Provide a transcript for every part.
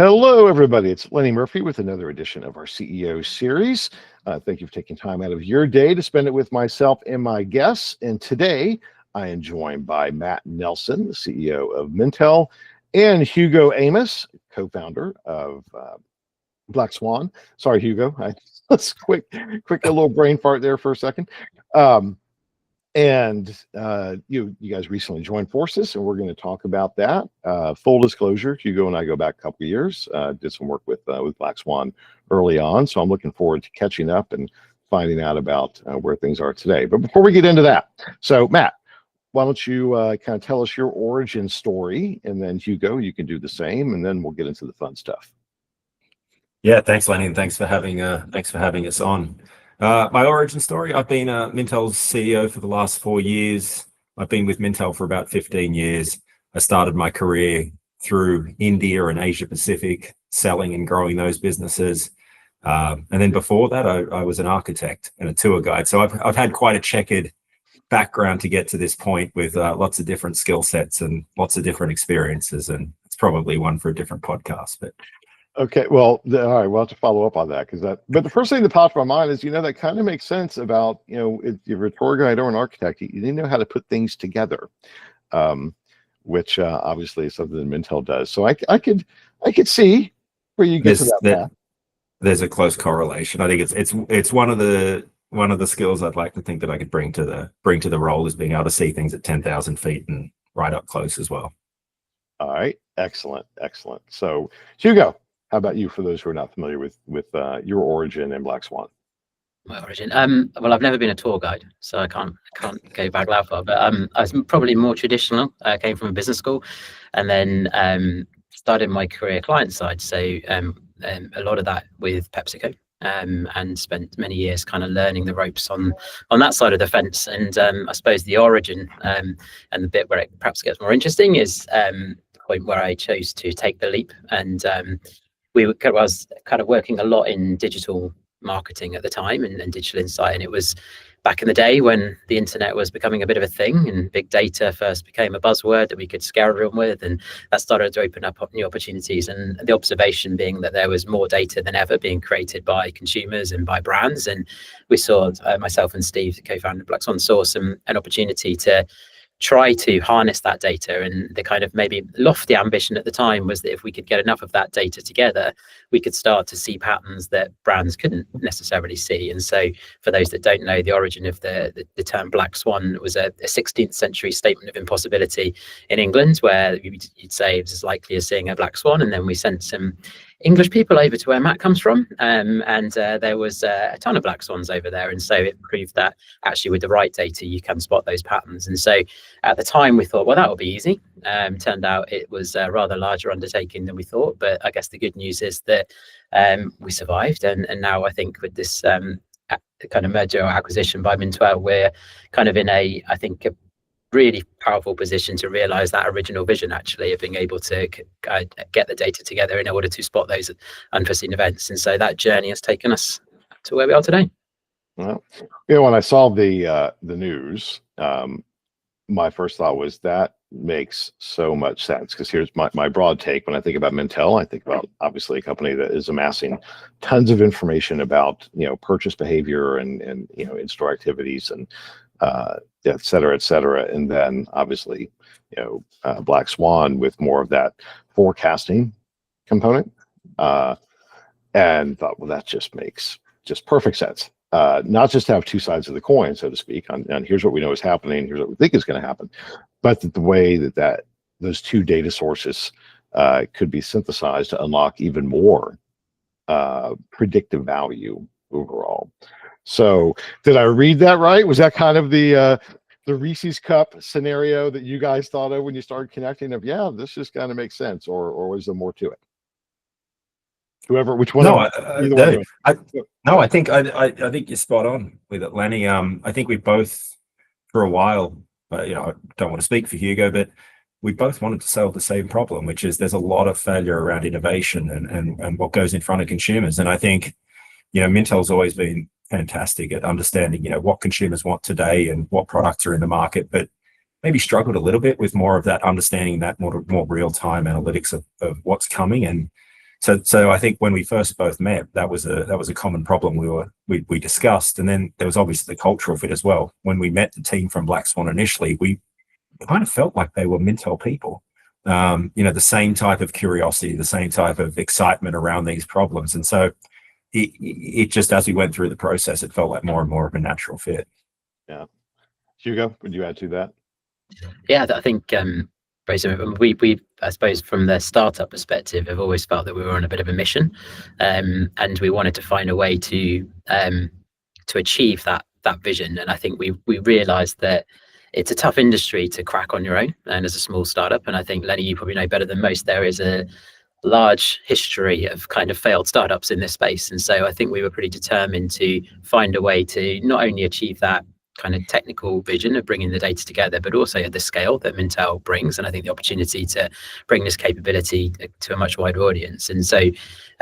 Hello, everybody. It's Lenny Murphy with another edition of our CEO series. Thank you for taking time out of your day to spend it with myself and my guests. And today I am joined by Matt Nelson, the CEO of Mintel, and Hugo Amos, co-founder of Black Swan. Sorry, Hugo. Let's quick a little brain fart there for a second. You guys recently joined forces, and we're going to talk about that. Full disclosure, Hugo and I go back a couple of years. Did some work with Black Swan early on, so I'm looking forward to catching up and finding out about where things are today. But before we get into that, so Matt, why don't you kind of tell us your origin story, and then Hugo, you can do the same, and then we'll get into the fun stuff. Yeah, thanks, Lenny, and thanks for having us on. My origin story, I've been Mintel's CEO for the last 4 years. I've been with Mintel for about 15 years. I started my career through India and Asia Pacific, selling and growing those businesses. And then before that, I was an architect and a tour guide. So I've had quite a checkered background to get to this point with lots of different skill sets and lots of different experiences. And it's probably one for a different podcast, but... Okay, well, all right, we'll have to follow up on that but the first thing that popped in my mind is, that kind of makes sense about, if you're a tour guide or an architect, you didn't know how to put things together, which obviously is something that Mintel does. So I could see where you get to that path. There's a close correlation. I think it's one of the skills I'd like to think that I could bring to the role is being able to see things at 10,000 feet and right up close as well. All right, excellent. So Hugo, how about you, for those who are not familiar with your origin in Black Swan? My origin, well, I've never been a tour guide, so I can't go back that far. But I was probably more traditional. I came from a business school, and then started my career client side. So a lot of that with PepsiCo, and spent many years kind of learning the ropes on that side of the fence. And I suppose the origin and the bit where it perhaps gets more interesting is the point where I chose to take the leap. And I was kind of working a lot in digital marketing at the time and digital insight. And it was back in the day when the internet was becoming a bit of a thing and big data first became a buzzword that we could scare everyone with. And that started to open up new opportunities. And the observation being that there was more data than ever being created by consumers and by brands. And we saw, myself and Steve, the co-founder of Black Swan, saw an opportunity to try to harness that data. And the kind of maybe lofty ambition at the time was that if we could get enough of that data together, we could start to see patterns that brands couldn't necessarily see. And so for those that don't know, the origin of the term Black Swan was a 16th century statement of impossibility in England, where you'd say it was as likely as seeing a black swan. And then we sent some English people over to where Matt comes from, and there was a ton of black swans over there. And so it proved that actually with the right data, you can spot those patterns. And so at the time we thought, well, that would be easy. Turned out it was a rather larger undertaking than we thought. But I guess the good news is that we survived. And now I think with this kind of merger or acquisition by Mintel, we're kind of in a really powerful position to realize that original vision, actually, of being able to get the data together in order to spot those unforeseen events. And so that journey has taken us to where we are today. Well, when I saw the news, my first thought was that makes so much sense, because here's my broad take. When I think about Mintel, I think about obviously a company that is amassing tons of information about purchase behavior and in-store activities and et cetera, and then obviously Black Swan with more of that forecasting component, and thought, well, that just makes perfect sense. Not just to have two sides of the coin, so to speak, and here's what we know is happening, here's what we think is going to happen, but the way that those two data sources could be synthesized to unlock even more predictive value overall. So did I read that right? Was that kind of the Reese's Cup scenario that you guys thought of when you started connecting of, yeah, this just kind of makes sense, or was there more to it? Which one? I think you're spot on with it, Lenny. I think we both, for a while, I don't want to speak for Hugo, but we both wanted to solve the same problem, which is there's a lot of failure around innovation and what goes in front of consumers. And I think, Mintel's always been fantastic at understanding, what consumers want today and what products are in the market, but maybe struggled a little bit with more of that understanding, that more real-time analytics of what's coming. And So I think when we first both met, that was a common problem we discussed, and then there was obviously the cultural fit as well. When we met the team from Black Swan initially, we kind of felt like they were Mintel people. The same type of curiosity, the same type of excitement around these problems, and so it just, as we went through the process, it felt like more and more of a natural fit. Yeah. Hugo, would you add to that? Yeah, I think we I suppose from the startup perspective have always felt that we were on a bit of a mission, and we wanted to find a way to achieve that vision. And I think we realized that it's a tough industry to crack on your own and as a small startup. And I think, Lenny, you probably know better than most, there is a large history of kind of failed startups in this space. And so I think we were pretty determined to find a way to not only achieve that kind of technical vision of bringing the data together, but also at the scale that Mintel brings. And I think the opportunity to bring this capability to a much wider audience. And so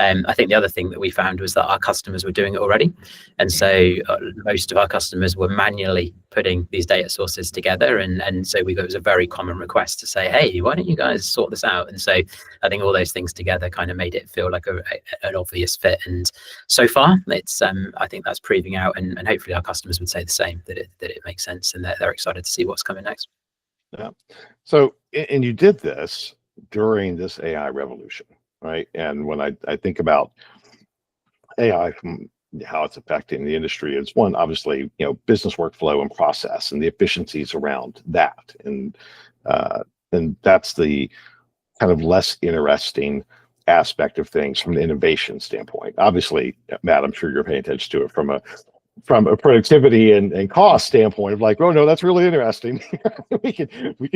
I think the other thing that we found was that our customers were doing it already. And so most of our customers were manually putting these data sources together. And so it was a very common request to say, hey, why don't you guys sort this out? And so I think all those things together kind of made it feel like an obvious fit. And so far, it's I think that's proving out, and hopefully our customers would say the same, that it makes sense and that they're excited to see what's coming next. Yeah. So, and you did this during this AI revolution, right? And when I think about AI from how it's affecting the industry, it's one, obviously, business workflow and process and the efficiencies around that. And that's the kind of less interesting aspect of things from an innovation standpoint. Obviously, Matt, I'm sure you're paying attention to it from a productivity and cost standpoint of like, oh no, that's really interesting. we can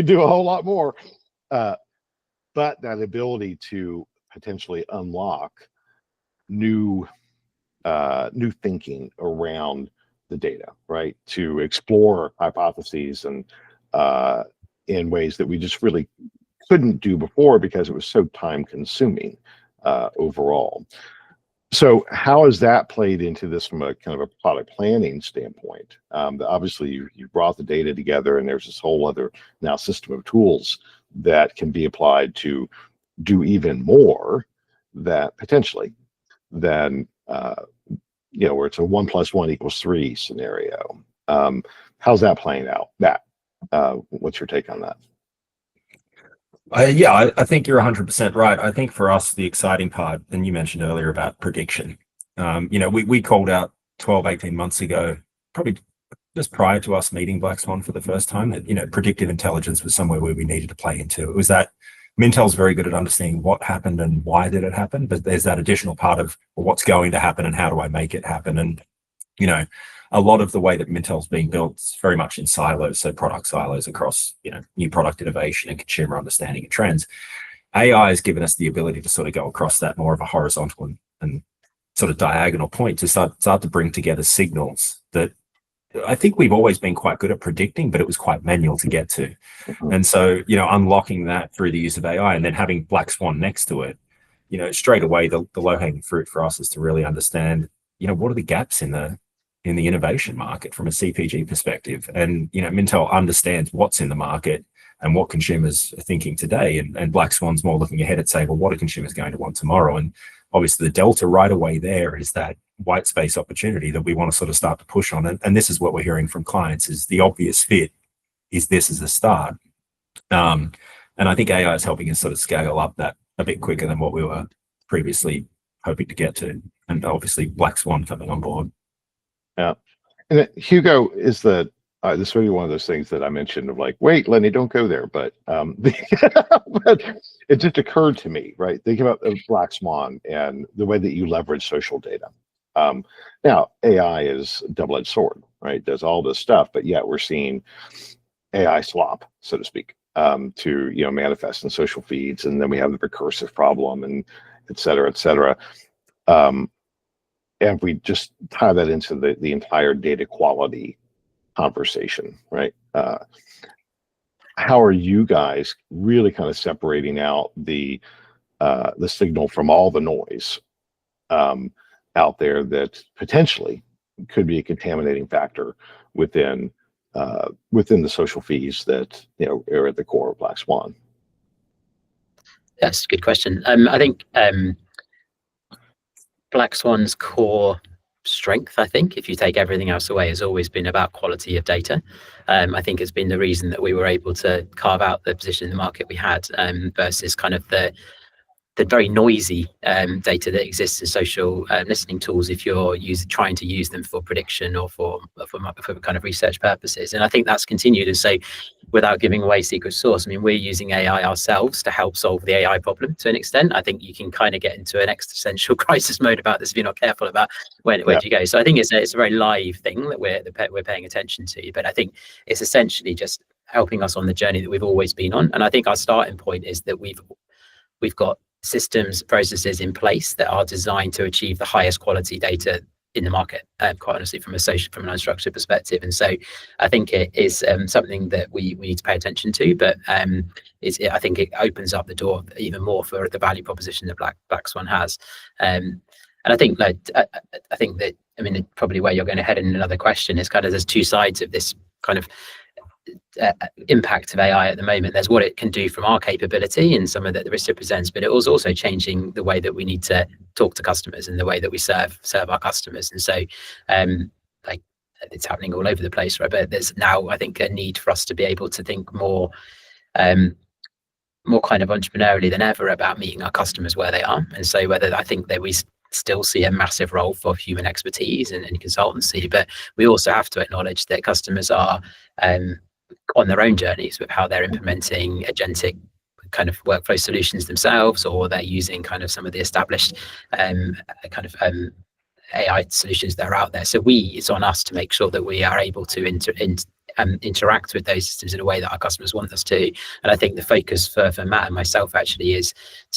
do a whole lot more. But that ability to potentially unlock new thinking around the data, right? To explore hypotheses and in ways that we just really couldn't do before because it was so time consuming overall. So how has that played into this from a kind of a product planning standpoint? Obviously, you brought the data together, and there's this whole other now system of tools that can be applied to do even more that potentially than where it's a 1 + 1 = 3 scenario. How's that playing out? Matt, what's your take on that? I think you're 100% right. I think for us, the exciting part, and you mentioned earlier about prediction, we called out 12, 18 months ago, probably just prior to us meeting Black Swan for the first time, that, predictive intelligence was somewhere where we needed to play into. It was that Mintel's very good at understanding what happened and why did it happen, but there's that additional part of, well, what's going to happen and how do I make it happen? And, a lot of the way that Mintel's being built is very much in silos, so product silos across, new product innovation and consumer understanding and trends. AI has given us the ability to sort of go across that more of a horizontal and sort of diagonal point to start to bring together signals that I think we've always been quite good at predicting, but it was quite manual to get to. Mm-hmm. And so, unlocking that through the use of AI and then having Black Swan next to it, straight away, the low-hanging fruit for us is to really understand, what are the gaps in the innovation market from a CPG perspective. And, Mintel understands what's in the market and what consumers are thinking today. And Black Swan's more looking ahead at saying, well, what are consumers going to want tomorrow? And obviously the delta right away there is that white space opportunity that we want to sort of start to push on. And this is what we're hearing from clients, is the obvious fit is this as a start. And I think AI is helping us sort of scale up that a bit quicker than what we were previously hoping to get to. And obviously Black Swan coming on board. Yeah. And then, Hugo, is this is really one of those things that I mentioned of like, wait, Lenny, don't go there. But, but it just occurred to me, right? Thinking about Black Swan and the way that you leverage social data. Now, AI is a double-edged sword, right? It does all this stuff, but yet we're seeing AI slop, so to speak, to manifest in social feeds. And then we have the recursive problem and et cetera, et cetera. And we just tie that into the entire data quality conversation, right? How are you guys really kind of separating out the signal from all the noise out there that potentially could be a contaminating factor within the social feeds that are at the core of Black Swan? That's a good question. I think Black Swan's core strength, I think, if you take everything else away, has always been about quality of data. I think it's been the reason that we were able to carve out the position in the market we had, versus kind of the very noisy data that exists in social listening tools if you're trying to use them for prediction or for kind of research purposes. And I think that's continued. And so, without giving away secret sauce, I mean, we're using AI ourselves to help solve the AI problem to an extent. I think you can kind of get into an existential crisis mode about this if you're not careful about where do you go. So I think it's a very live thing that we're paying attention to. But I think it's essentially just helping us on the journey that we've always been on. And I think our starting point is that we've got systems, processes in place that are designed to achieve the highest quality data in the market, quite honestly, from an unstructured perspective. And so I think it is something that we need to pay attention to, but I think it opens up the door even more for the value proposition that Black Swan has. And I think I think that, I mean, probably where you're going to head in another question is kind of there's two sides of this kind of impact of AI at the moment. There's what it can do from our capability and some of the risk it presents, but it was also changing the way that we need to talk to customers and the way that we serve our customers. And so like it's happening all over the place, right? But there's now, I think, a need for us to be able to think more kind of entrepreneurially than ever about meeting our customers where they are. And so I think that we still see a massive role for human expertise and consultancy, but we also have to acknowledge that customers are on their own journeys with how they're implementing agentic kind of workflow solutions themselves, or they're using kind of some of the established AI solutions that are out there. So it's on us to make sure that we are able to interact with those systems in a way that our customers want us to. And I think the focus for Matt and myself actually is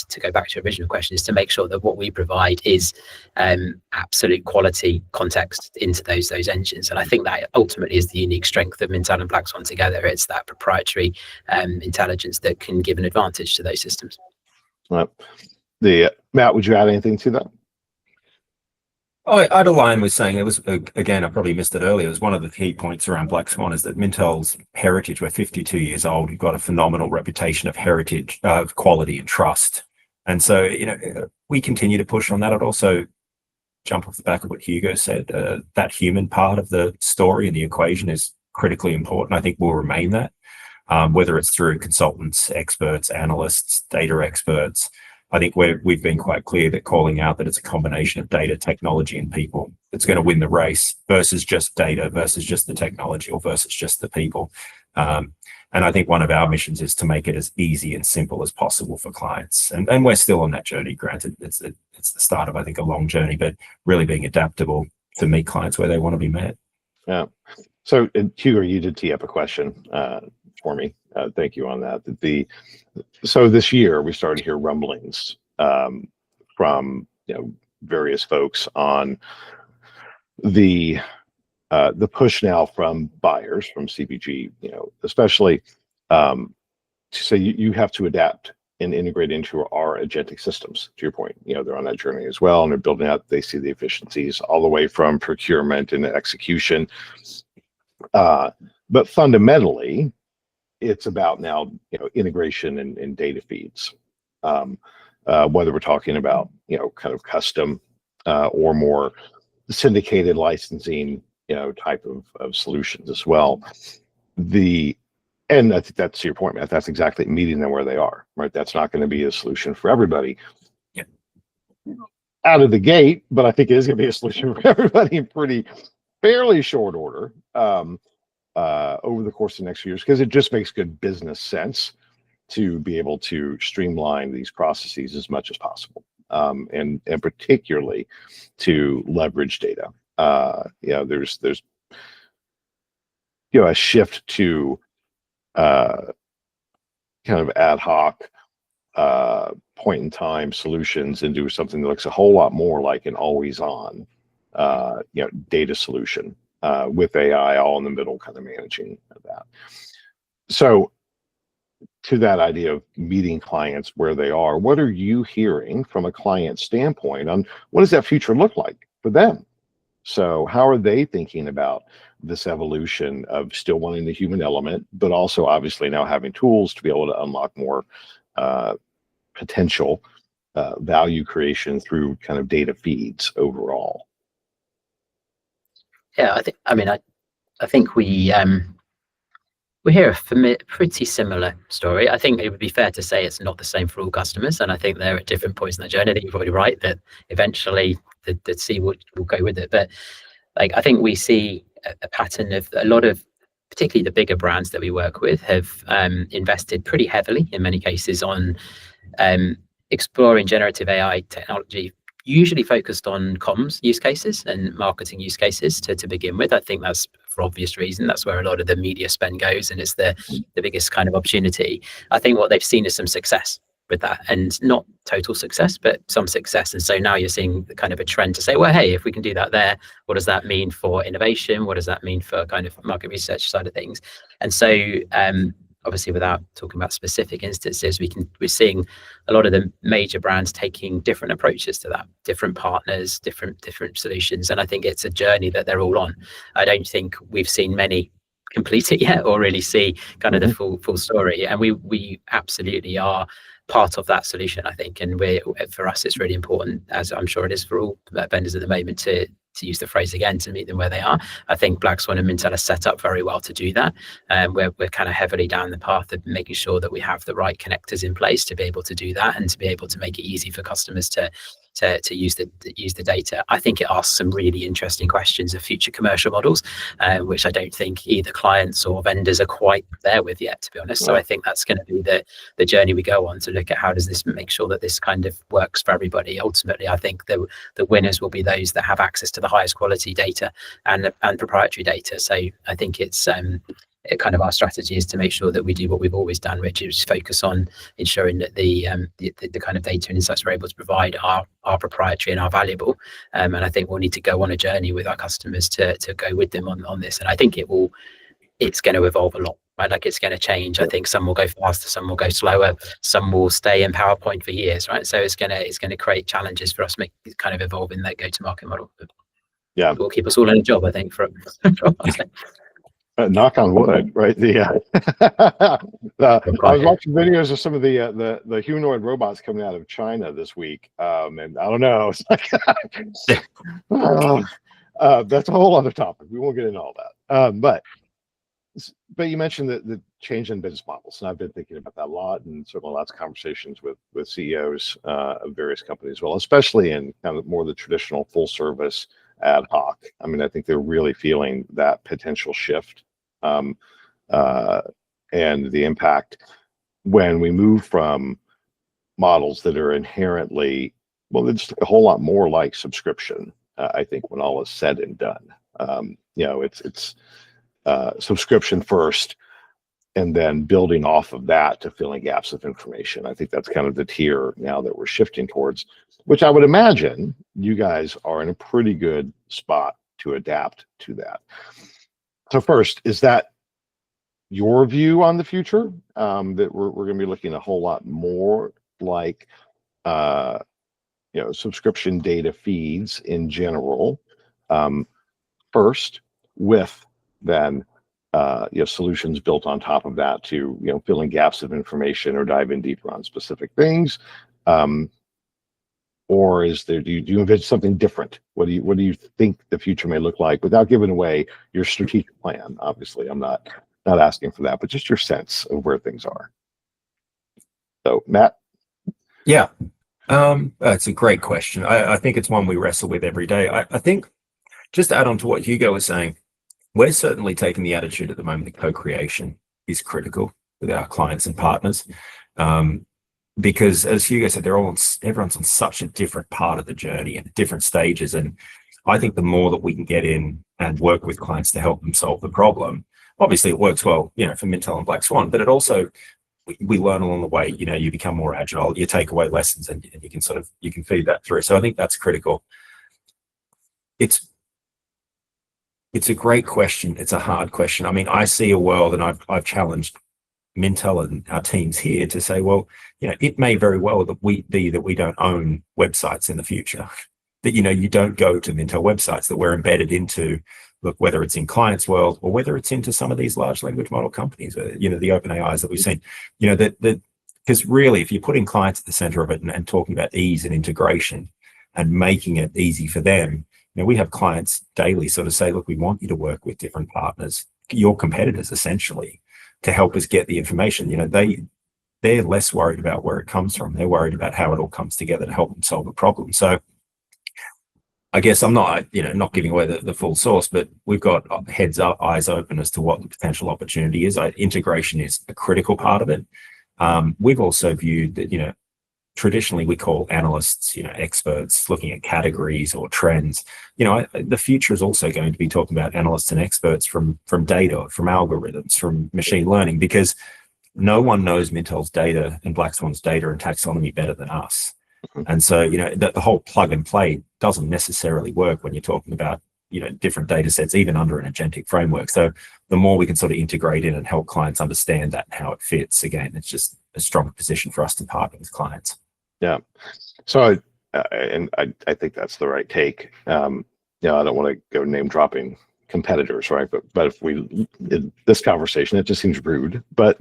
to go back to your original question, is to make sure that what we provide is absolute quality context into those engines. And I think that ultimately is the unique strength of Mintel and Black Swan together. It's that proprietary intelligence that can give an advantage to those systems. Right. Matt, would you add anything to that? I'd align with saying it was, again, I probably missed it earlier. It was one of the key points around Black Swan is that Mintel's heritage, we're 52 years old. We've got a phenomenal reputation of heritage, of quality and trust. And so, we continue to push on that. I'd also jump off the back of what Hugo said. That human part of the story and the equation is critically important. I think will remain that, whether it's through consultants, experts, analysts, data experts. I think we've been quite clear that calling out that it's a combination of data, technology, and people that's going to win the race versus just data, versus just the technology, or versus just the people. And I think one of our missions is to make it as easy and simple as possible for clients. And we're still on that journey. Granted, it's the start of, I think, a long journey, but really being adaptable to meet clients where they want to be met. Yeah. So, Hugo, you did tee up a question for me. Thank you on that. So this year we started to hear rumblings from various folks on the push now from buyers, from CPG, especially to say you have to adapt and integrate into our agentic systems. To your point, they're on that journey as well, and they're building out. They see the efficiencies all the way from procurement and execution. But fundamentally, it's about now, integration and data feeds, whether we're talking about, kind of custom or more syndicated licensing, type of solutions as well. And I think that's your point, Matt. That's exactly meeting them where they are, right? That's not going to be a solution for everybody out of the gate, but I think it is going to be a solution for everybody in fairly short order. Over the course of the next few years, because it just makes good business sense to be able to streamline these processes as much as possible, and particularly to leverage data. There's a shift to kind of ad hoc point in time solutions and do something that looks a whole lot more like an always on data solution. With AI all in the middle, kind of managing that. So to that idea of meeting clients where they are, what are you hearing from a client standpoint on what does that future look like for them? So how are they thinking about this evolution of still wanting the human element, but also obviously now having tools to be able to unlock more potential value creation through kind of data feeds overall? Yeah, I think we hear a pretty similar story. I think it would be fair to say it's not the same for all customers, and I think they're at different points in the journey. I think you're probably right that eventually the C will go with it. But like, I think we see a pattern of a lot of, particularly the bigger brands that we work with, have invested pretty heavily in many cases on exploring generative AI technology, usually focused on comms use cases and marketing use cases to begin with. I think that's for obvious reason. That's where a lot of the media spend goes, and it's the biggest kind of opportunity. I think what they've seen is some success with that, and not total success, but some success. And so now you're seeing the kind of a trend to say, well, hey, if we can do that there, what does that mean for innovation? What does that mean for kind of market research side of things? And so obviously, without talking about specific instances, we're seeing a lot of the major brands taking different approaches to that, different partners, different solutions. And I think it's a journey that they're all on. I don't think we've seen many complete it yet or really see kind of the full story. And we absolutely are part of that solution, I think. And for us, it's really important, as I'm sure it is for all vendors at the moment, to use the phrase again, to meet them where they are. I think Black Swan and Mintel are set up very well to do that. We're kind of heavily down the path of making sure that we have the right connectors in place to be able to do that, and to be able to make it easy for customers to use the data. I think it asks some really interesting questions of future commercial models, which I don't think either clients or vendors are quite there with yet, to be honest. So I think that's going to be the journey we go on, to look at how does this make sure that this kind of works for everybody. Ultimately, I think the winners will be those that have access to the highest quality data and proprietary data. So I think it's kind of our strategy is to make sure that we do what we've always done, which is focus on ensuring that the kind of data and insights we're able to provide are proprietary and are valuable. And I think we'll need to go on a journey with our customers to go with them on this. And I think it's going to evolve a lot, right? Like, it's going to change. I think some will go faster, some will go slower, some will stay in PowerPoint for years, right? So it's going to create challenges for us, kind of evolving that go-to-market model. Yeah, it will keep us all in a job, I think, for knock on wood, right? I was watching videos of some of the humanoid robots coming out of China this week, and I don't know. It's like, that's a whole other topic. We won't get into all that. But you mentioned the change in business models, and I've been thinking about that a lot, and certainly lots of conversations with CEOs of various companies as well, especially in kind of more the traditional full service ad hoc. I mean, I think they're really feeling that potential shift and the impact when we move from models that are inherently, well, they're just a whole lot more like subscription. I think when all is said and done, it's subscription first, and then building off of that to filling gaps of information. I think that's kind of the tier now that we're shifting towards, which I would imagine you guys are in a pretty good spot to adapt to that. So first, is that your view on the future, that we're going to be looking a whole lot more like subscription data feeds in general, first, with then solutions built on top of that to filling gaps of information or diving deeper on specific things, or is there? Do you envision something different? What do you think the future may look like, without giving away your strategic plan? Obviously, I'm not asking for that, but just your sense of where things are. So, Matt. Yeah, it's a great question. I think it's one we wrestle with every day. I think, just to add on to what Hugo was saying, we're certainly taking the attitude at the moment that co-creation is critical with our clients and partners, because, as Hugo said, everyone's on such a different part of the journey and different stages. And I think the more that we can get in and work with clients to help them solve the problem, obviously it works well, for Mintel and Black Swan, but it also, we learn along the way. You become more agile, you take away lessons, and you can feed that through. So I think that's critical. It's a great question. It's a hard question. I mean, I see a world, and I've challenged Mintel and our teams here to say, well, it may very well that we don't own websites in the future. That you don't go to Mintel websites, that we're embedded into, look, whether it's in clients' world or whether it's into some of these large language model companies, the open AIs that we've seen, that because really, if you're putting clients at the center of it and talking about ease and integration and making it easy for them, we have clients daily sort of say, look, we want you to work with different partners, your competitors, essentially, to help us get the information. They're less worried about where it comes from. They're worried about how it all comes together to help them solve a problem. So I guess I'm not, not giving away the full source, but we've got heads up, eyes open as to what the potential opportunity is. Integration is a critical part of it. We've also viewed that, traditionally we call analysts, experts looking at categories or trends. The future is also going to be talking about analysts and experts from data, from algorithms, from machine learning, because no one knows Mintel's data and Black Swan's data and taxonomy better than us. And so, the whole plug and play doesn't necessarily work when you're talking about, different data sets, even under an agentic framework. So the more we can sort of integrate in and help clients understand that and how it fits, again, it's just a stronger position for us to partner with clients. Yeah. So, I think that's the right take. I don't want to go name dropping competitors, right? But if we in this conversation, it just seems rude. But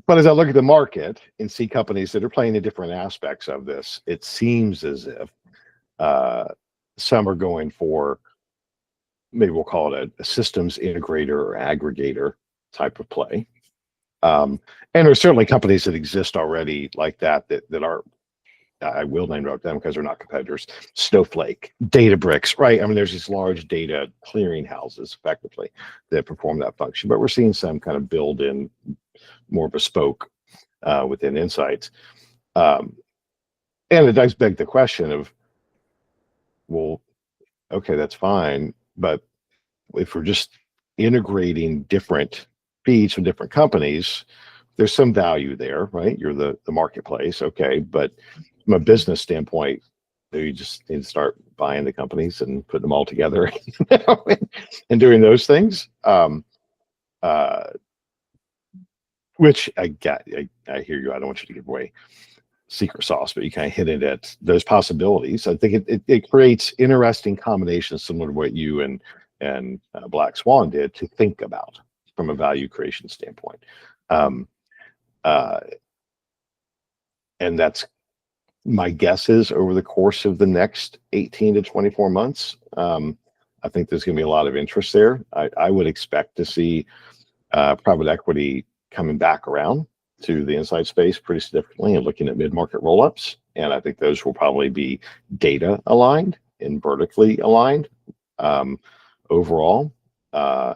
but as I look at the market and see companies that are playing in different aspects of this, it seems as if some are going for, maybe we'll call it a systems integrator or aggregator type of play. And there's certainly companies that exist already like that are, I will name drop them because they're not competitors. Snowflake, Databricks, right? I mean, there's these large data clearing houses effectively that perform that function, but we're seeing some kind of build in more bespoke within Insights. And it does beg the question of, well, okay, that's fine, but if we're just integrating different feeds from different companies, there's some value there, right? You're the marketplace, okay, but from a business standpoint, you just need to start buying the companies and putting them all together and doing those things. Which I hear you. I don't want you to give away secret sauce, but you kind of hinted at those possibilities. I think it creates interesting combinations similar to what you and Black Swan did to think about from a value creation standpoint. And that's my guess is over the course of the next 18 to 24 months, I think there's going to be a lot of interest there. I would expect to see private equity coming back around to the Insight space pretty significantly and looking at mid-market roll-ups. And I think those will probably be data aligned and vertically aligned overall. And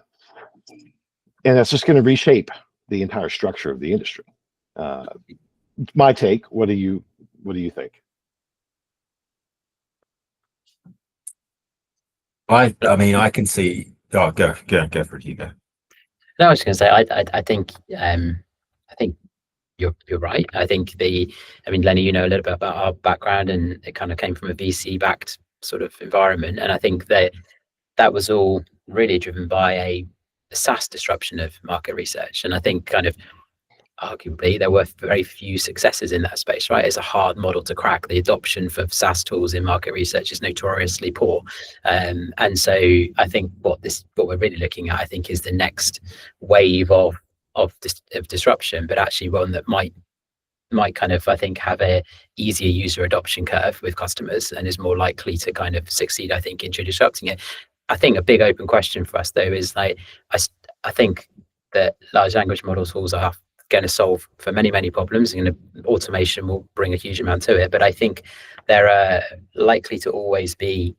that's just going to reshape the entire structure of the industry. My take. What do you think? I mean, I can see. Oh, go for it, Hugo. No, I was going to say, I think you're right. I think Lenny, a little bit about our background, and it kind of came from a VC-backed sort of environment, and I think that was all really driven by a SaaS disruption of market research, and I think kind of arguably there were very few successes in that space, right? It's a hard model to crack. The adoption for SaaS tools in market research is notoriously poor, and so I think what we're really looking at, I think, is the next wave of disruption, but actually one that might kind of, I think, have a easier user adoption curve with customers and is more likely to kind of succeed, I think, in disrupting it. I think a big open question for us though is like, I think that large language model tools are going to solve for many problems, and automation will bring a huge amount to it, but I think there are likely to always be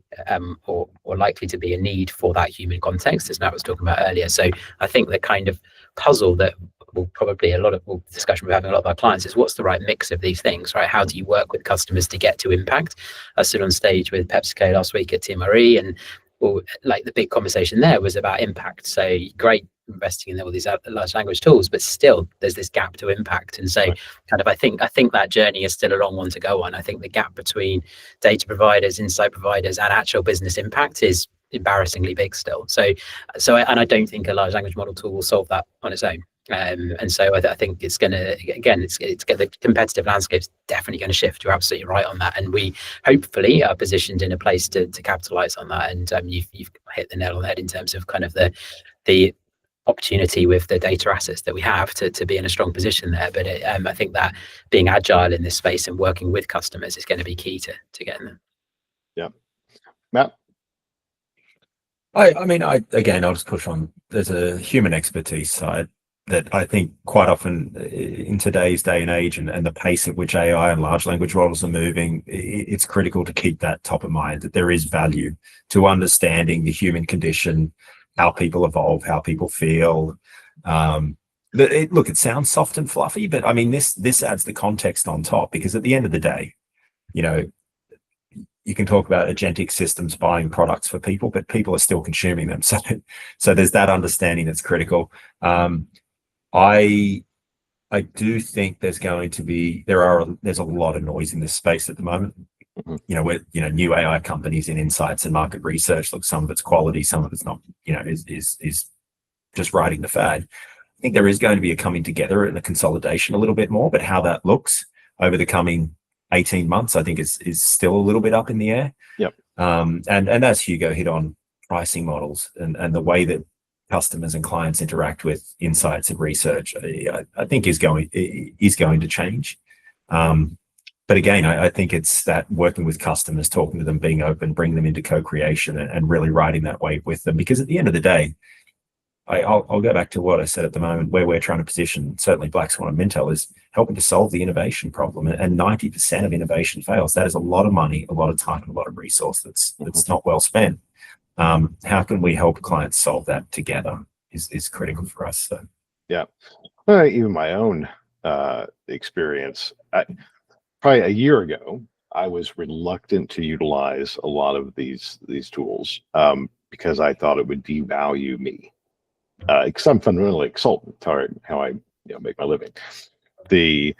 or likely to be a need for that human context, as Matt was talking about earlier. So I think the kind of puzzle that will probably discussion we're having a lot of our clients is, what's the right mix of these things, right? How do you work with customers to get to impact? I stood on stage with PepsiCo last week at TMRE, and like the big conversation there was about impact. So great investing in all these large language tools, but still there's this gap to impact. And so kind of I think that journey is still a long one to go on. I think the gap between data providers, insight providers, and actual business impact is embarrassingly big still. So I don't think a large language model tool will solve that on its own. And so I think it's going to, again, it's the competitive landscape is definitely going to shift. You're absolutely right on that, and we hopefully are positioned in a place to capitalize on that. And you've hit the nail on the head in terms of kind of the opportunity with the data assets that we have to be in a strong position there. But I think that being agile in this space and working with customers is going to be key to getting them. Yeah. Matt? I'll just push on. There's a human expertise side that I think quite often in today's day and age and the pace at which AI and large language models are moving, it's critical to keep that top of mind, that there is value to understanding the human condition, how people evolve, how people feel. Look, it sounds soft and fluffy, but I mean, this adds the context on top, because at the end of the day, you can talk about agentic systems buying products for people, but people are still consuming them. So there's that understanding that's critical. I do think there's a lot of noise in this space at the moment. With new AI companies in insights and market research. Look, some of it's quality, some of it's not. Is just riding the fad. I think there is going to be a coming together and a consolidation a little bit more, but how that looks over the coming 18 months, I think is still a little bit up in the air. Yep. And as Hugo hit on, pricing models and the way that customers and clients interact with insights and research, I think is going to change. But again, I think it's that working with customers, talking to them, being open, bringing them into co-creation and really riding that wave with them. Because at the end of the day, I'll go back to what I said at the moment, where we're trying to position, certainly Black Swan and Mintel, is helping to solve the innovation problem. And 90% of innovation fails. That is a lot of money, a lot of time, and a lot of resource that's not well spent. How can we help clients solve that together is critical for us. So. Yeah. Even my own experience, probably a year ago, I was reluctant to utilize a lot of these tools because I thought it would devalue me. Because I'm fundamentally a consultant, how I make my living. And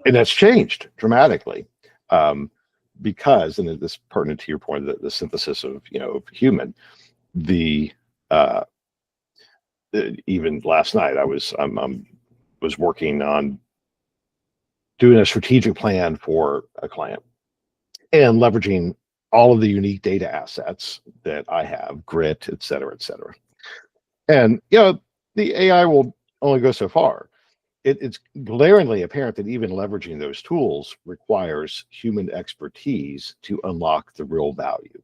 that's changed dramatically because, and this is pertinent to your point, that the synthesis of human, even last night I was working on doing a strategic plan for a client and leveraging all of the unique data assets that I have, grit, et cetera, et cetera. And the AI will only go so far. It's glaringly apparent that even leveraging those tools requires human expertise to unlock the real value.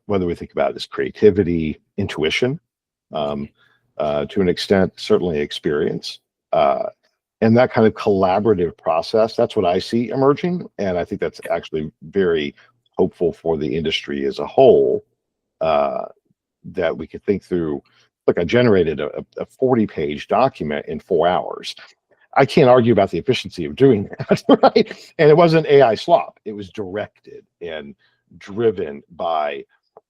Whether we think about it as creativity, intuition, to an extent, certainly experience, and that kind of collaborative process. That's what I see emerging, and I think that's actually very hopeful for the industry as a whole. That we could think through. Look, I generated a 40-page document in 4 hours. I can't argue about the efficiency of doing that, right? And it wasn't AI slop. It was directed and driven by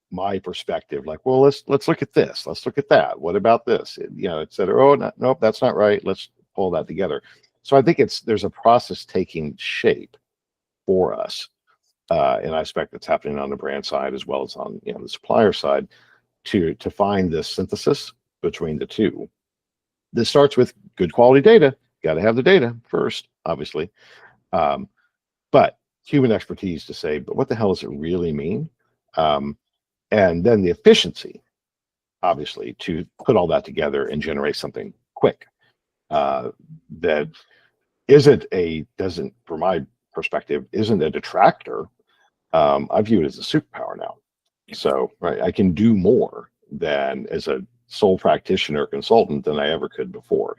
my perspective. Like, well, let's look at this. Let's look at that. What about this? Et cetera. Oh, nope, that's not right. Let's pull that together. So I think there's a process taking shape for us, and I expect it's happening on the brand side as well as on the supplier side. To find this synthesis between the two. This starts with good quality data. Got to have the data first, obviously, but human expertise to say, but what the hell does it really mean? And then the efficiency, obviously, to put all that together and generate something quick that doesn't, from my perspective, isn't a detractor. I view it as a superpower now. So, right, I can do more than as a sole practitioner consultant than I ever could before.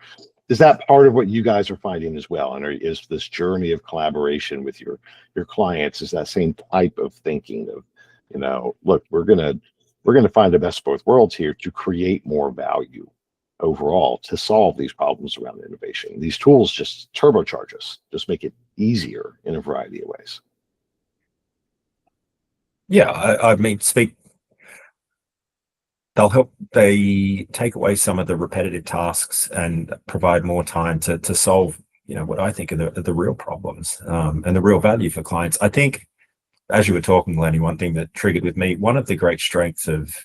Is that part of what you guys are finding as well? And is this journey of collaboration with your clients, is that same type of thinking of, look, we're gonna find the best of both worlds here to create more value overall to solve these problems around innovation. These tools just turbocharge us, just make it easier in a variety of ways. Yeah, I mean, they'll help. They take away some of the repetitive tasks and provide more time to solve, what I think are the real problems and the real value for clients. I think, as you were talking, Lenny, one thing that triggered with me, one of the great strengths of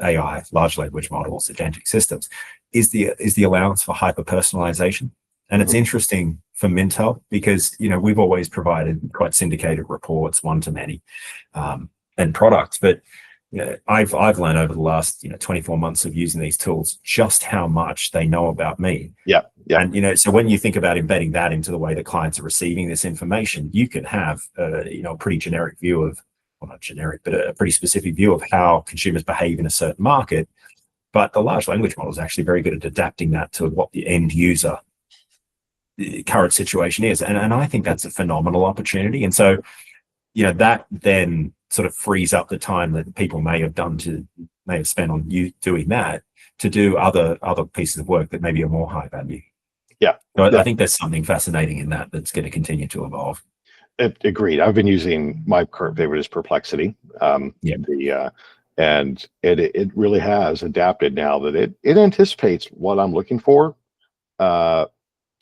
AI, large language models, agentic systems, is the allowance for hyper personalization. And it's interesting for Mintel because we've always provided quite syndicated reports, one to many. And products, but I've learned over the last 24 months of using these tools just how much they know about me. Yeah. And so when you think about embedding that into the way that clients are receiving this information, you can have a pretty generic view of, well, not generic, but a pretty specific view of how consumers behave in a certain market. But the large language model is actually very good at adapting that to what the end user current situation is. And I think that's a phenomenal opportunity. And so, that then sort of frees up the time that people may have spent on you doing that to do other pieces of work that maybe are more high value. Yeah. So I think there's something fascinating in that that's going to continue to evolve. Agreed. I've been using, my current favorite is Perplexity. And it really has adapted now that it anticipates what I'm looking for to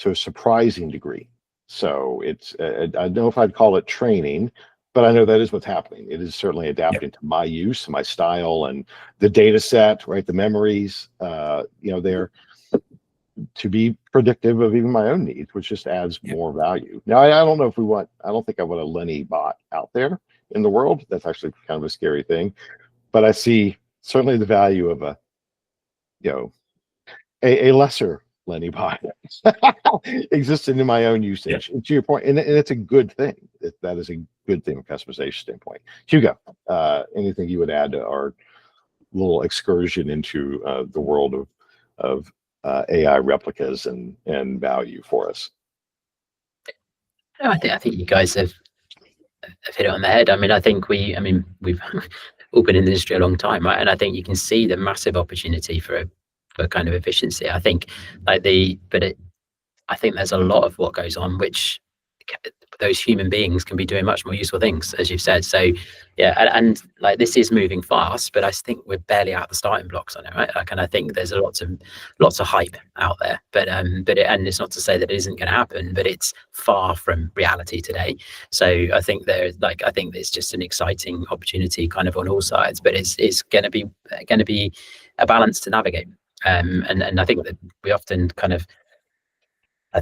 a surprising degree. So it's I don't know if I'd call it training, but I know that is what's happening. It is certainly adapting to my use, my style, and the data set, right? The memories, they're to be predictive of even my own needs, which just adds more value. Now, I don't know if I don't think I want a Lenny bot out there in the world. That's actually kind of a scary thing, but I see certainly the value of a lesser Lenny bot existing in my own usage. To your point, and it's a good thing. That is a good thing from a customization standpoint. Hugo, anything you would add to our little excursion into the world of AI replicas and value for us? No, I think you guys have hit it on the head. I mean, I think we've all been in the industry a long time, right? And I think you can see the massive opportunity for kind of efficiency. I think I think there's a lot of what goes on which those human beings can be doing much more useful things, as you've said. So and like this is moving fast, but I think we're barely out the starting blocks on it, right? Like, and I think there's lots of hype out there, but and it's not to say that it isn't going to happen, but it's far from reality today. So I think there's just an exciting opportunity kind of on all sides, but it's going to be a balance to navigate. And I think that we often a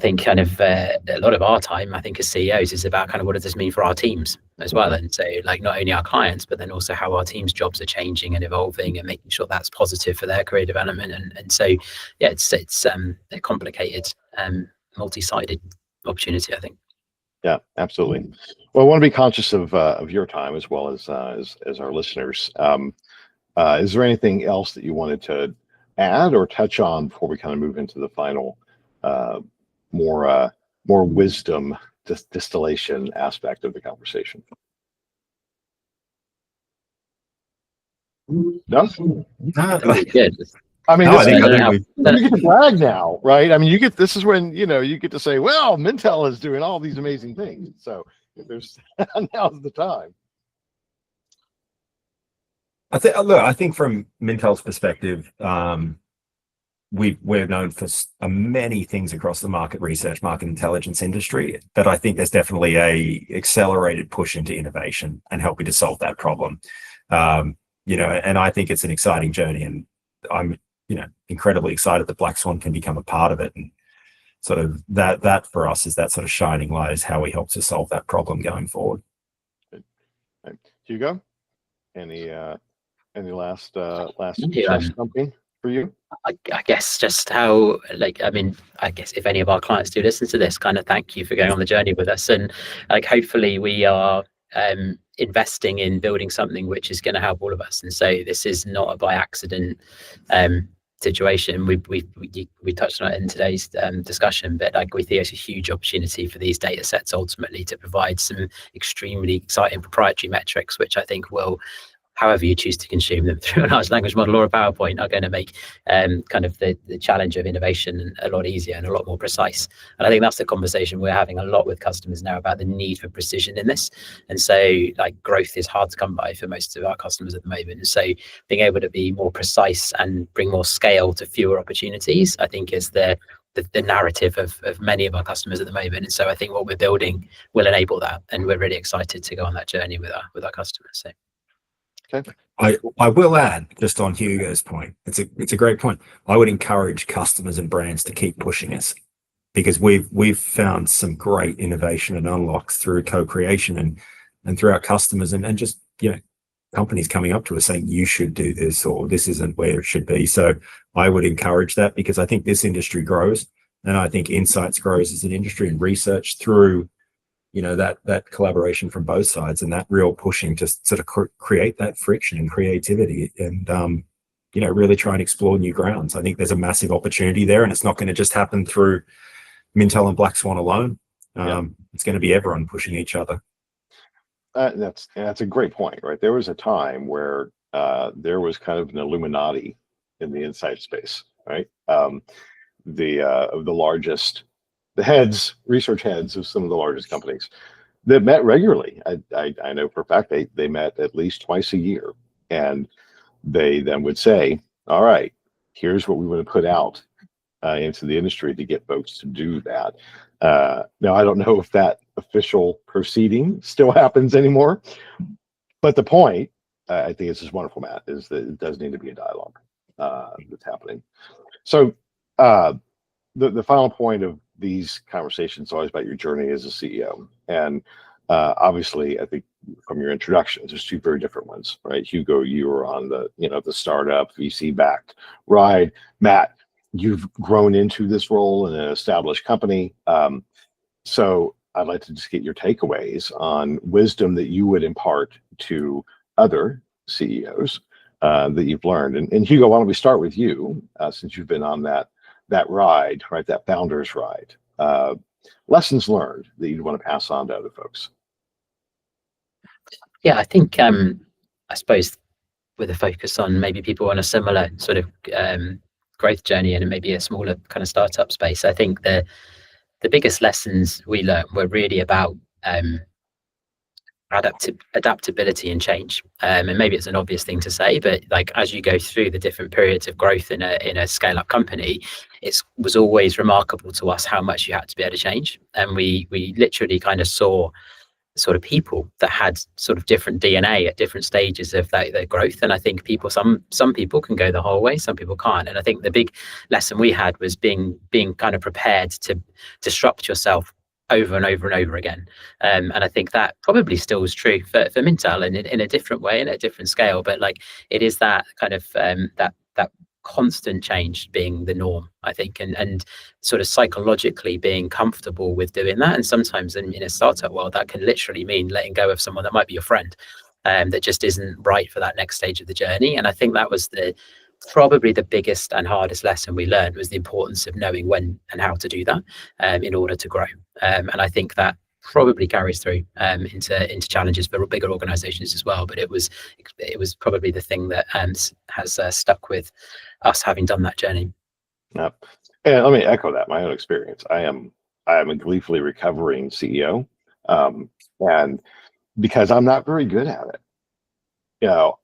lot of our time, I think as CEOs, is about kind of what does this mean for our teams as well. And so like not only our clients, but then also how our teams' jobs are changing and evolving and making sure that's positive for their career development. And so, it's a complicated, multi-sided opportunity, I think. Yeah, absolutely. Well, I want to be conscious of your time as well as our listeners. Is there anything else that you wanted to add or touch on before we kind of move into the final more wisdom distillation aspect of the conversation? No? Good. I mean, No, you get to brag now, right? I mean, this is when you get to say, well, Mintel is doing all these amazing things. So there's now's the time. I think from Mintel's perspective, we're known for many things across the market research, market intelligence industry, but I think there's definitely a accelerated push into innovation and helping to solve that problem. And I think it's an exciting journey, and I'm incredibly excited that Black Swan can become a part of it. And sort of that for us is that sort of shining light is how we help to solve that problem going forward. Good. Right. Hugo, any last something for you? I guess just how, I guess if any of our clients do listen to this, kind of thank you for going on the journey with us. And hopefully we are investing in building something which is going to help all of us. And so this is not a by accident situation. We touched on it in today's discussion, but we think it's a huge opportunity for these data sets ultimately to provide some extremely exciting proprietary metrics, which I think will, however you choose to consume them through a large language model or a PowerPoint, are going to make kind of the challenge of innovation a lot easier and a lot more precise. And I think that's the conversation we're having a lot with customers now about the need for precision in this. And so growth is hard to come by for most of our customers at the moment. And so being able to be more precise and bring more scale to fewer opportunities, I think is the narrative of many of our customers at the moment. And so I think what we're building will enable that. And we're really excited to go on that journey with our customers. So. Okay. I will add, just on Hugo's point, it's a great point. I would encourage customers and brands to keep pushing us, because we've found some great innovation and unlocks through co-creation and through our customers and just companies coming up to us saying, you should do this, or this isn't where it should be. So I would encourage that, because I think this industry grows, and I think insights grows as an industry, and research through, that collaboration from both sides, and that real pushing to sort of create that friction and creativity, and really try and explore new grounds. I think there's a massive opportunity there, and it's not going to just happen through Mintel and Black Swan alone. It's going to be everyone pushing each other. That's a great point, right? There was a time where there was kind of an Illuminati in the insight space, right? The research heads of some of the largest companies that met regularly. I know for a fact they met at least twice a year, and they then would say, all right, here's what we want to put out into the industry to get folks to do that. Now, I don't know if that official proceeding still happens anymore, but the point, I think this is wonderful, Matt, is that it does need to be a dialogue that's happening. So the final point of these conversations is always about your journey as a CEO. And obviously, I think from your introductions, there's two very different ones, right? Hugo, you were on the startup VC-backed ride. Matt, you've grown into this role in an established company. So I'd like to just get your takeaways on wisdom that you would impart to other CEOs that you've learned. And Hugo, why don't we start with you, since you've been on that ride, right? That founder's ride. Lessons learned that you'd want to pass on to other folks. Yeah, I think I suppose with a focus on maybe people on a similar sort of growth journey and maybe a smaller kind of startup space, I think the biggest lessons we learned were really about adaptability and change. And maybe it's an obvious thing to say, but like as you go through the different periods of growth in a scale-up company, it was always remarkable to us how much you had to be able to change. And we literally kind of saw sort of people that had sort of different DNA at different stages of their growth. And I think some people can go the whole way, some people can't. And I think the big lesson we had was being kind of prepared to disrupt yourself over and over and over again. And I think that probably still is true for Mintel in a different way, in a different scale. But like it is that kind of that constant change being the norm, I think, and sort of psychologically being comfortable with doing that. And sometimes in a startup world, that can literally mean letting go of someone that might be your friend, that just isn't right for that next stage of the journey. And I think that was probably the biggest and hardest lesson we learned, was the importance of knowing when and how to do that in order to grow. And I think that probably carries through into challenges for bigger organizations as well. But it was probably the thing that has stuck with us having done that journey. Yeah. And let me echo that, my own experience. I am a gleefully recovering CEO, and because I'm not very good at it.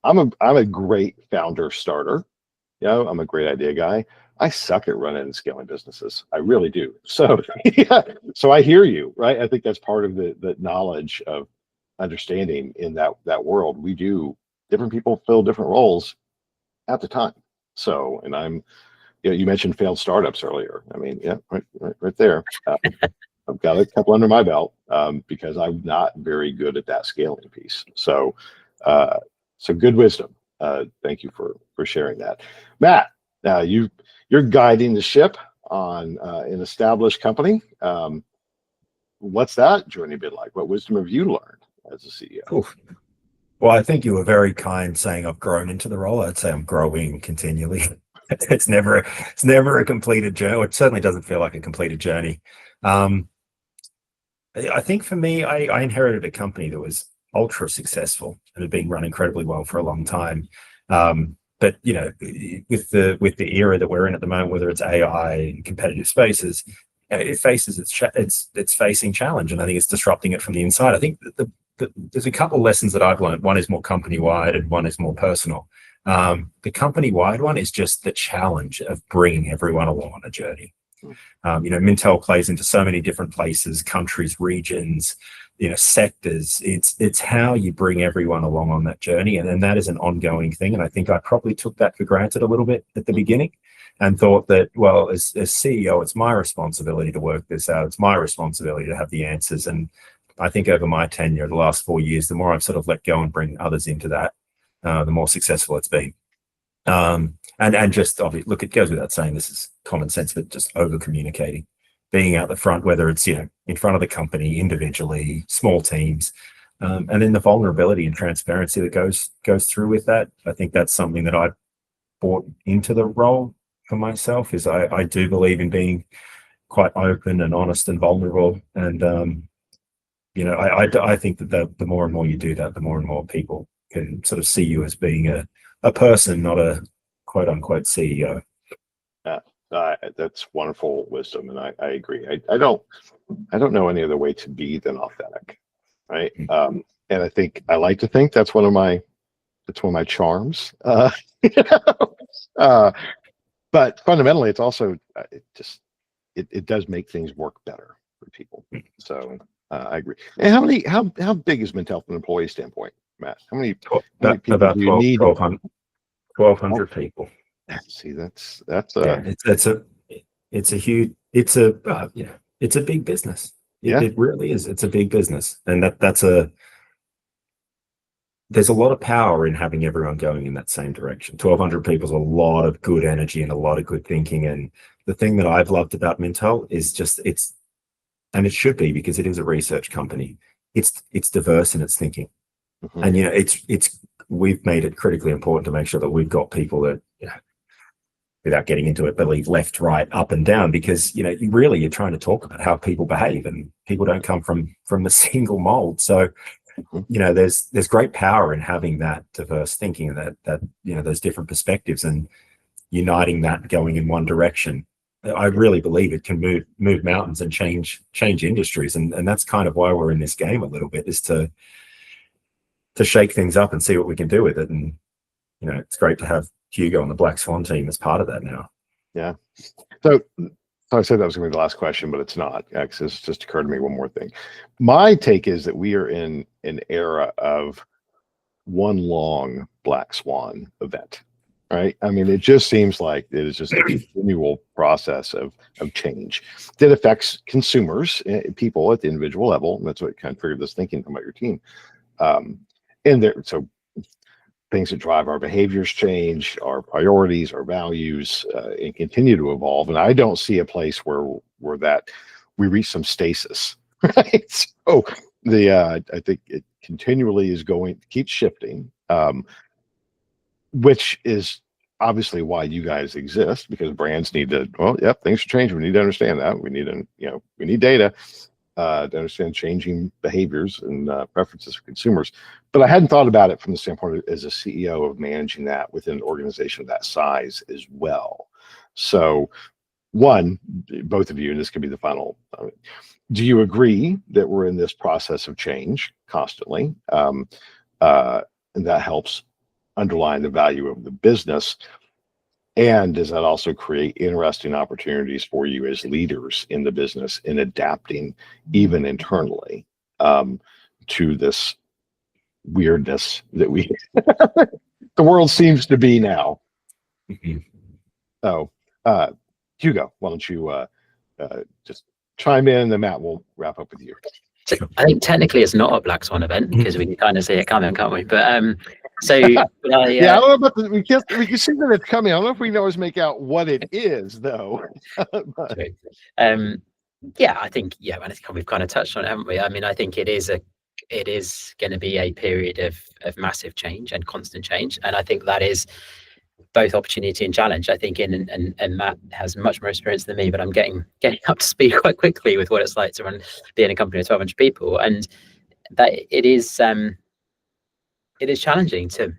I'm a great founder starter. I'm a great idea guy. I suck at running and scaling businesses. I really do. So, yeah. So I hear you, right? I think that's part of the knowledge of understanding in that world. We do, different people fill different roles at the time. So, and you mentioned failed startups earlier. I mean, yeah, right there. I've got a couple under my belt because I'm not very good at that scaling piece. So good wisdom. Thank you for sharing that. Matt, you're guiding the ship on an established company. What's that journey been like? What wisdom have you learned as a CEO? Oof. Well, I think you were very kind saying I've grown into the role. I'd say I'm growing continually. It's never a completed journey. It certainly doesn't feel like a completed journey. I think for me, I inherited a company that was ultra successful and had been run incredibly well for a long time. But with the era that we're in at the moment, whether it's AI and competitive spaces, it faces it's facing challenge, and I think it's disrupting it from the inside. I think there's a couple of lessons that I've learned. One is more company-wide, and one is more personal. The company-wide one is just the challenge of bringing everyone along on a journey. Mintel plays into so many different places, countries, regions, sectors. It's how you bring everyone along on that journey, and that is an ongoing thing. And I think I probably took that for granted a little bit at the beginning, and thought that, well, as CEO, it's my responsibility to work this out. It's my responsibility to have the answers. And I think over my tenure, the last 4 years, the more I've sort of let go and bring others into that, the more successful it's been. And just obviously, look, it goes without saying, this is common sense, but just over communicating, being out the front, whether it's, you know, in front of the company, individually, small teams, and then the vulnerability and transparency that goes through with that. I think that's something that I brought into the role for myself. Is I do believe in being quite open and honest and vulnerable, and you know, I think that the more and more you do that, the more and more people can sort of see you as being a person, not a quote unquote CEO. That's wonderful wisdom, and I agree. I don't know any other way to be than authentic, right? And I think I like to think that's one of my charms. You know? But fundamentally, it's also it does make things work better for people. So I agree. And how big is Mintel from an employee standpoint, Matt? How many people About do you need? 1,200 people. See, that's it's a huge, it's a big business. It really is. It's a big business, and there's a lot of power in having everyone going in that same direction. 1,200 people is a lot of good energy and a lot of good thinking. And the thing that I've loved about Mintel is just and it should be, because it is a research company. It's diverse in its thinking, and you know, we've made it critically important to make sure that we've got people that, you know, without getting into it, believe left, right, up and down, because, you know, you're trying to talk about how people behave, and people don't come from a single mold. So, you know, there's great power in having that diverse thinking, that you know, those different perspectives, and uniting that, going in one direction. I really believe it can move mountains and change industries, and that's kind of why we're in this game a little bit, is to shake things up and see what we can do with it. And, you know, it's great to have Hugo on the Black Swan team as part of that now. Yeah. So I said that was going to be the last question, but it's not, because it's just occurred to me one more thing. My take is that we are in an era of one long Black Swan event, right? I mean, it just seems like it is just a continual process of change that affects consumers, people at the individual level. And that's what kind of triggered this thinking about your team. So things that drive our behaviors change, our priorities, our values, and continue to evolve. And I don't see a place where we reach some stasis, right? So I think it continually is keeps shifting, which is obviously why you guys exist, because brands need to, things are changing. We need to understand that. We need data to understand changing behaviors and preferences for consumers. But I hadn't thought about it from the standpoint as a CEO of managing that within an organization of that size as well. So, one, both of you, and this could be the final, do you agree that we're in this process of change constantly? And that helps underline the value of the business. And does that also create interesting opportunities for you as leaders in the business in adapting, even internally, to this weirdness that the world seems to be now? So, Hugo, why don't you just chime in, and then Matt will wrap up with you. I think technically it's not a Black Swan event, because we can kind of see it coming, can't we? But so yeah, I don't know about we can see that it's coming. I don't know if we can always make out what it is, though. Yeah, I think we've kind of touched on it, haven't we? I mean, I think it is going to be a period of massive change and constant change, and I think that is both opportunity and challenge. I think and Matt has much more experience than me, but I'm getting up to speed quite quickly with what it's like to be in a company of 1,200 people, and that it is challenging to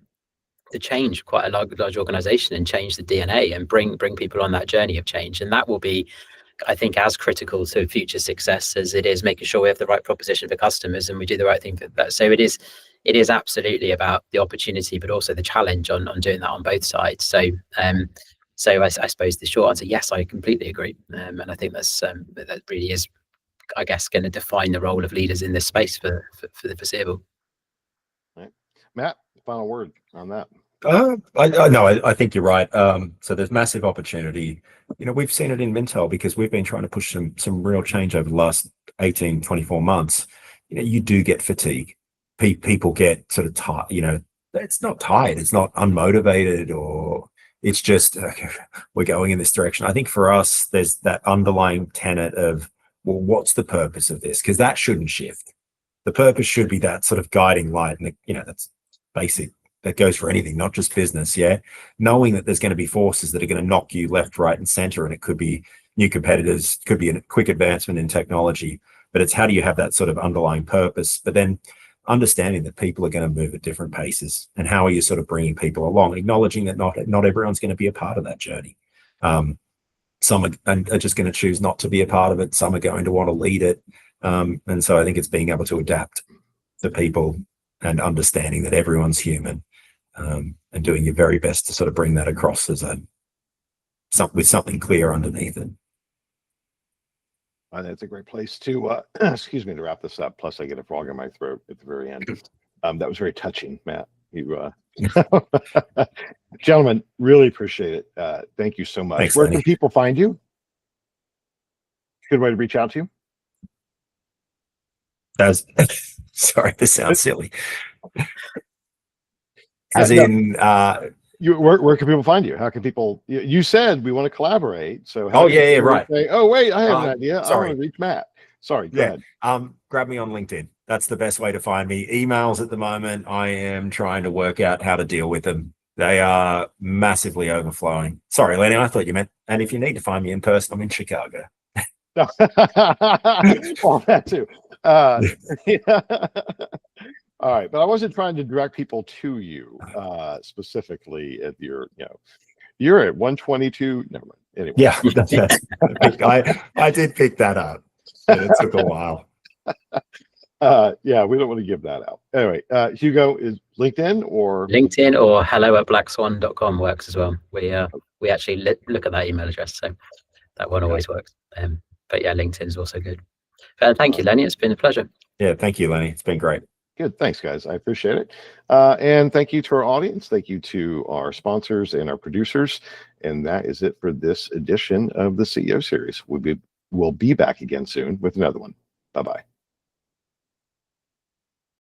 change quite a large organization and change the DNA and bring people on that journey of change. And that will be, I think, as critical to future success as it is making sure we have the right proposition for customers and we do the right thing for that. So it is absolutely about the opportunity, but also the challenge on doing that on both sides. So I suppose the short answer, yes, I completely agree. And I think that really is, I guess, going to define the role of leaders in this space for the foreseeable. Right. Matt, final word on that. I think you're right. So there's massive opportunity. You know, we've seen it in Mintel because we've been trying to push some real change over the last 18, 24 months. You know, you do get fatigue. People get sort of tired, you know, it's not tired, it's not unmotivated, or it's just we're going in this direction. I think for us, there's that underlying tenet of, well, what's the purpose of this? Because that shouldn't shift. The purpose should be that sort of guiding light, and that's basic. That goes for anything, not just business. Yeah, knowing that there's going to be forces that are going to knock you left, right, and center, and it could be new competitors, could be a quick advancement in technology, but it's how do you have that sort of underlying purpose? But then understanding that people are going to move at different paces, and how are you sort of bringing people along, acknowledging that not everyone's going to be a part of that journey. Some are just going to choose not to be a part of it. Some are going to want to lead it. And so I think it's being able to adapt to people and understanding that everyone's human, and doing your very best to sort of bring that across as with something clear underneath it. That's a great place to, excuse me, to wrap this up. Plus I get a frog in my throat at the very end. That was very touching, Matt. You, gentlemen, really appreciate it. Thank you so much. Thanks, Where Lenny. can people find you? Good way to reach out to you? Sorry, this sounds silly. No. Where can people find you? How can people? You said we want to collaborate, so how Oh, can yeah, people right. say, oh wait, I have an idea. Sorry. I want to reach Matt. Sorry, go Yeah. ahead. Grab me on LinkedIn. That's the best way to find me. Emails at the moment, I am trying to work out how to deal with them. They are massively overflowing. Sorry, Lenny, I thought you meant, and if you need to find me in person, I'm in Chicago. Well, that too. Yeah. All right, but I wasn't trying to direct people to you specifically at your, you're at 122. Never mind. Anyway. Yeah, I did pick that up, but it took a while. Yeah, we don't want to give that out. Anyway, Hugo, is LinkedIn or hello@blackswan.com works as well. We actually look at that email address, so that one always works. But yeah, LinkedIn is also good. Thank you, Lenny. It's been a pleasure. Yeah, thank you, Lenny. It's been great. Good. Thanks, guys. I appreciate it. And thank you to our audience. Thank you to our sponsors and our producers. And that is it for this edition of the CEO series. We'll be back again soon with another one. Bye-bye.